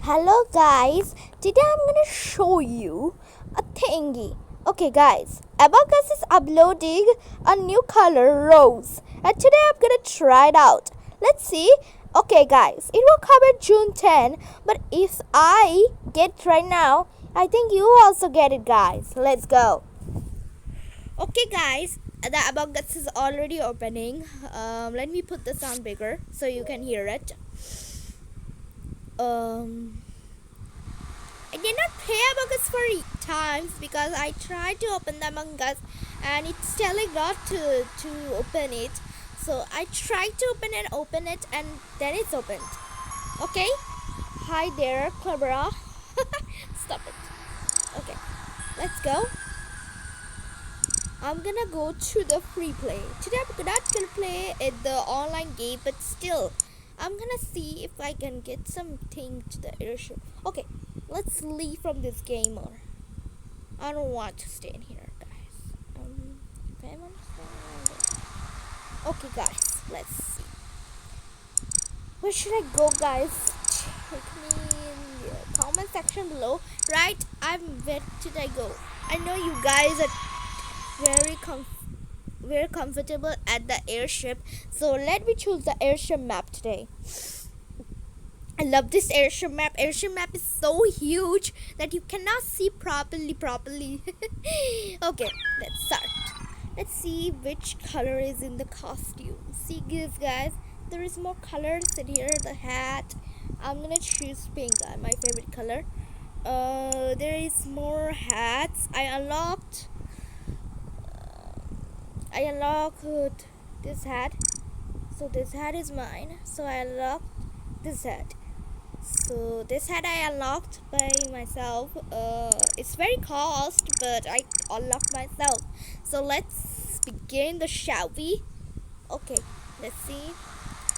Hello guys, today I'm gonna show you a thingy. Okay guys, Abacus is uploading a new color rose and today I'm gonna try it out. Let's see. Okay guys, it will come in June 10, but if I get right now, I think you also get it guys. Let's go. Okay guys, the Abacus is already opening. Let me put the sound bigger so you can hear it. I did not play Among Us for times because I tried to open the Among Us and it's telling not to open it. So I tried to open it and then it's opened. Okay? Hi there, Clebra. Stop it. Okay, let's go. I'm gonna go to the free play. Today I'm not gonna play the online game, but still, I'm gonna see if I can get something to the airship. Okay, let's leave from this game or I don't want to stay in here, guys. Okay, guys, let's see. Where should I go, guys? Check me in the comment section below. Right, where should I go? I know you guys are very comfortable at the airship, so let me choose the airship map today. I love this airship map. Airship map is so huge that you cannot see properly. Okay, let's start. Let's see which color is in the costume. See this guys, there is more colors in here. The hat, I'm gonna choose pink, my favorite color. There is more hats. I unlocked this hat, so this hat is mine. So I unlocked this hat. So this hat I unlocked by myself. It's very cost, but I unlocked myself. So let's begin the shall we? Okay, let's see.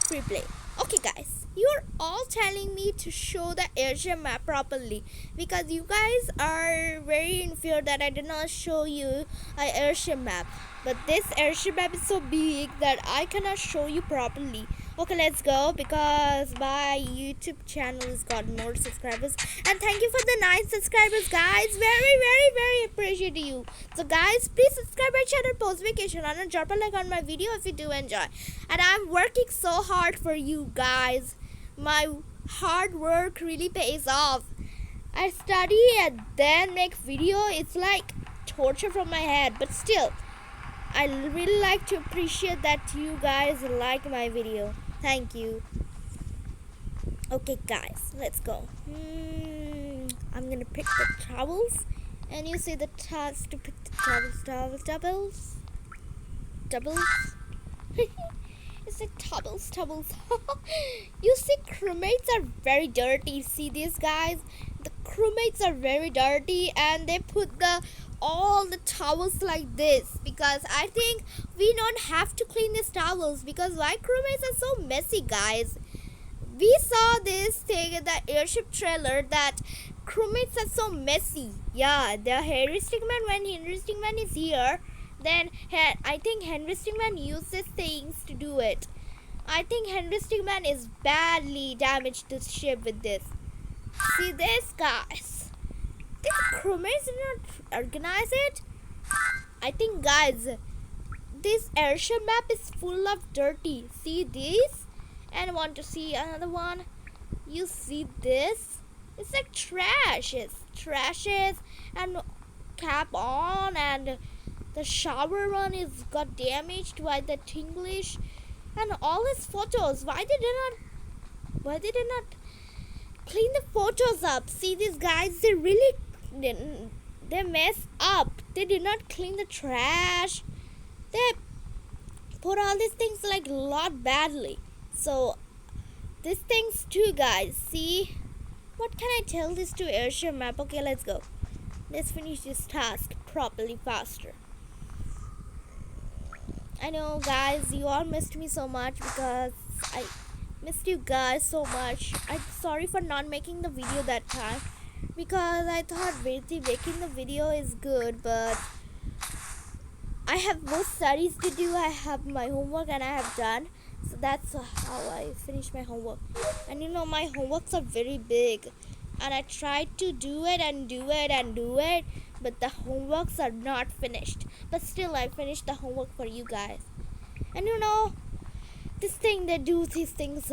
Free play. Okay guys, you're all telling me to show the airship map properly because you guys are very in fear that I did not show you an airship map. But this airship map is so big that I cannot show you properly. Okay, let's go because my YouTube channel has got more subscribers. And thank you for the 9 subscribers, guys. Very appreciate you. So guys, please subscribe my channel post vacation and drop a like on my video if you do enjoy. And I'm working so hard for you guys. My hard work really pays off. I study and then make video. It's like torture from my head, but still I really like to appreciate that you guys like my video. Thank you. Okay guys, let's go. I'm gonna pick the towels, and you see the task to pick the doubles. It's like towels. You see, crewmates are very dirty. See these guys? The crewmates are very dirty, and they put all the towels like this because I think we don't have to clean these towels because why crewmates are so messy, guys. We saw this thing in the airship trailer that crewmates are so messy. Yeah, the Henry Stickman, when Henry Stickman is here, then I think Henry Stickman uses things to do it. I think Henry Stickman is badly damaged the ship with this. See this, guys? Did the crewmates not organize it? I think, guys, this airship map is full of dirty. See this? And want to see another one? You see this? It's like trashes and cap on, and the shower one is got damaged by the Tinglish, and all his photos. Why they did not clean the photos up? See these guys, they mess up. They did not clean the trash. They put all these things like a lot badly. So these things too, guys. See, what can I tell this to airship map? Okay, let's go. Let's finish this task properly faster. I know, guys, you all missed me so much because I missed you guys so much. I'm sorry for not making the video that time because I thought making the video is good, but I have more studies to do. I have my homework and I have done. So that's how I finish my homework. And you know, my homeworks are very big. and I tried to do it and do it and do it, but the homeworks are not finished. But still, I finished the homework for you guys. And you know, this thing they do these things.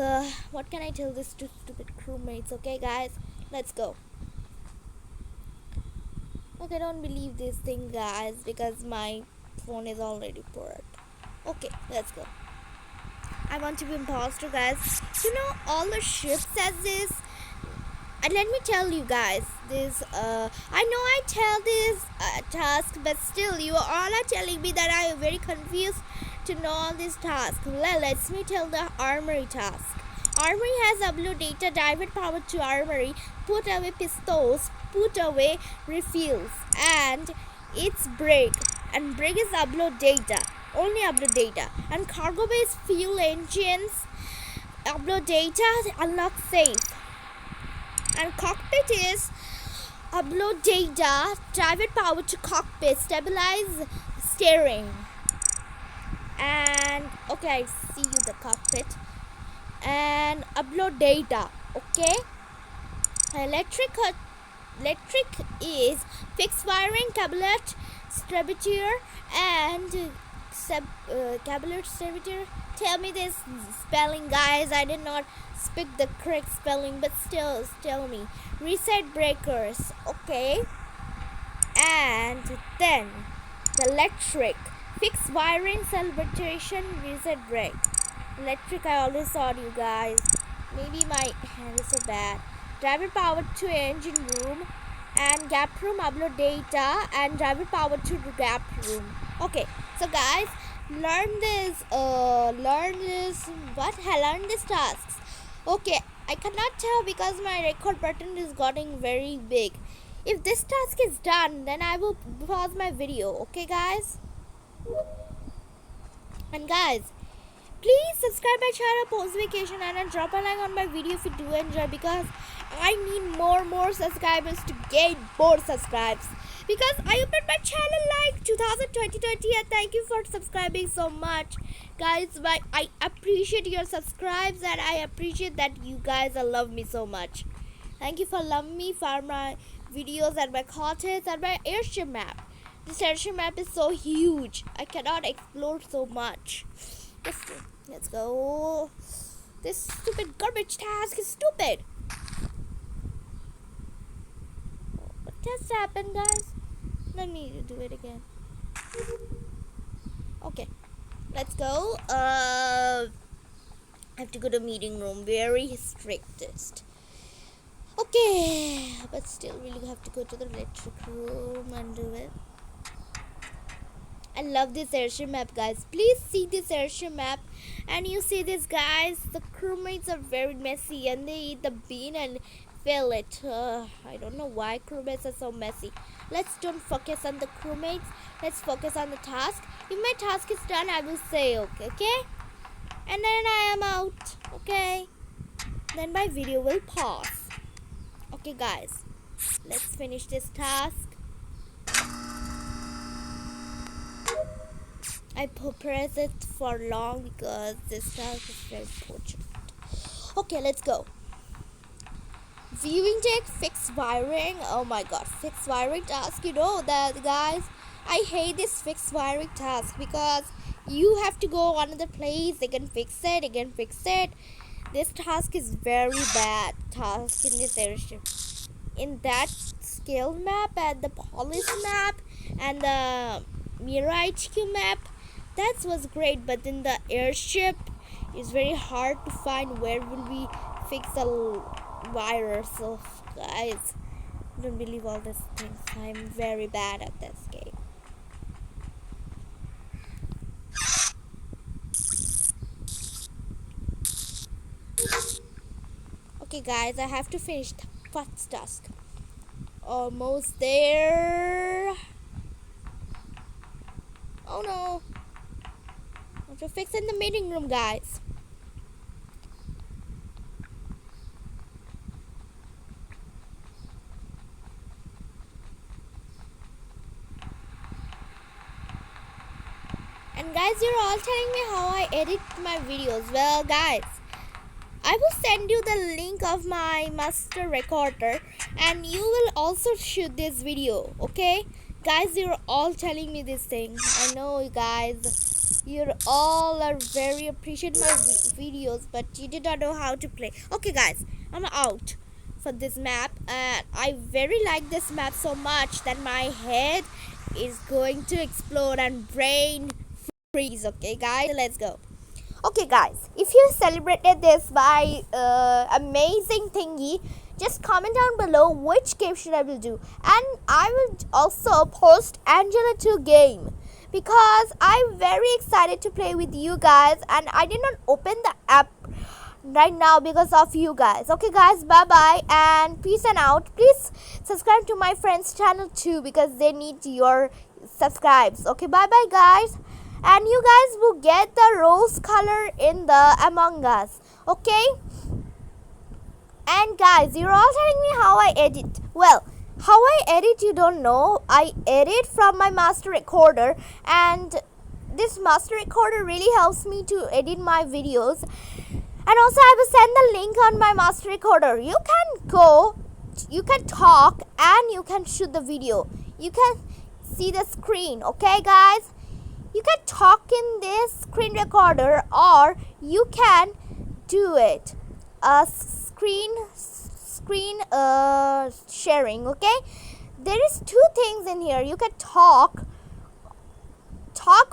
What can I tell these two stupid crewmates? Okay, guys, let's go. Okay, don't believe this thing, guys, because my phone is already powered. Okay, let's go. I want to be imposter, guys. You know, all the ships as this. And let me tell you guys this. I know I tell this task, but still, you all are telling me that I am very confused to know all these tasks. Well, let me tell the armory task. Armory has upload data, divert power to armory, put away pistols, put away refills, and it's break. And break is upload data, only upload data. And cargo base fuel engines, upload data, unlock safe. And cockpit is upload data, divert power to cockpit, stabilize steering. And okay, I see you the cockpit. And upload data. Okay, electric is fixed wiring, cabinet distributor, and cabinet distributor. Tell me this spelling, guys. I did not speak the correct spelling, but still tell me. Reset breakers. Okay, and then the electric fixed wiring, celebration, reset brake. Electric, I always saw you guys. Maybe my hand is so bad. Driver power to engine room, and gap room upload data, and driver power to gap room. Okay, so guys, learn this. Learn these tasks. Okay, I cannot tell because my record button is getting very big. If this task is done, then I will pause my video. Okay, guys. And guys, please subscribe my channel Post Vacation and drop a like on my video if you do enjoy, because I need more subscribers to gain more subscribes, because I opened my channel like 2020 and thank you for subscribing so much, guys. I appreciate your subscribes, and I appreciate that you guys love me so much. Thank you for loving me, for my videos and my contents and my airship map. This airship map is so huge, I cannot explore so much. Let's go. This stupid garbage task is stupid. What just happened, guys? Let me do it again. Okay, let's go. I have to go to meeting room. Very strictest. Okay, but still really have to go to the electric room and do it. I love this airship map, guys. Please see this airship map. And you see this, guys, the crewmates are very messy and they eat the bean and fill it. I don't know why crewmates are so messy. Let's don't focus on the crewmates. Let's focus on the task. If my task is done, I will say okay? And then I am out, okay? Then my video will pause. Okay, guys, let's finish this task. I press it for long because this task is very important. Okay, let's go. Viewing deck, fixed wiring. Oh my god, fixed wiring task. You know that, guys, I hate this fixed wiring task because you have to go another place. They can fix it. This task is very bad task in this airship. In that skill map and the police map and the Mira HQ map, that was great, but in the airship it's very hard to find where will we fix the wire. So guys, don't believe all these things. I'm very bad at this game. Okay guys, I have to finish the first task. Almost there. Oh no, I have to fix in the meeting room, guys. And guys, you're all telling me how I edit my videos. Well guys, I will send you the link of my master recorder and you will also shoot this video, okay? Guys, you're all telling me this thing. I know you guys. You all are very appreciate my videos, but you did not know how to play. Okay, guys, I'm out for this map, and I very like this map so much that my head is going to explode and brain freeze. Okay, guys, let's go. Okay, guys, if you celebrated this by amazing thingy, just comment down below which game should I will do, and I will also post Angela 2 game because I'm very excited to play with you guys, and I did not open the app right now because of you guys. Okay, guys, bye bye and peace and out. Please subscribe to my friends channel too because they need your subscribes. Okay, bye bye, guys. And you guys will get the rose color in the Among Us. Okay, and guys, you're all telling me how I edit. Well, how I edit you don't know. I edit from my master recorder, and this master recorder really helps me to edit my videos. And also I will send the link on my master recorder. You can go, you can talk, and you can shoot the video. You can see the screen. Okay, guys, you can talk in this screen recorder, or you can do it screen sharing. Okay, there is two things in here. You can talk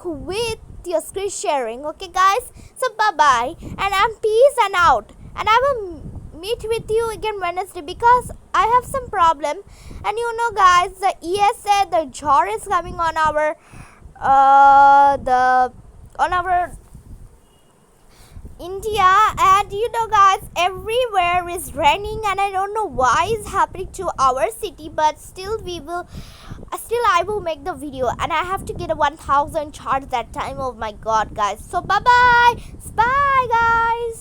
with your screen sharing. Okay, guys, so bye bye and I'm peace and out, and I will meet with you again Wednesday because I have some problem. And you know, guys, the ESA, the jar is coming on our India, and you know, guys, everywhere is raining, and I don't know why it's happening to our city, but still I will make the video, and I have to get a 1000 charge that time. Oh my god, guys, so bye bye guys.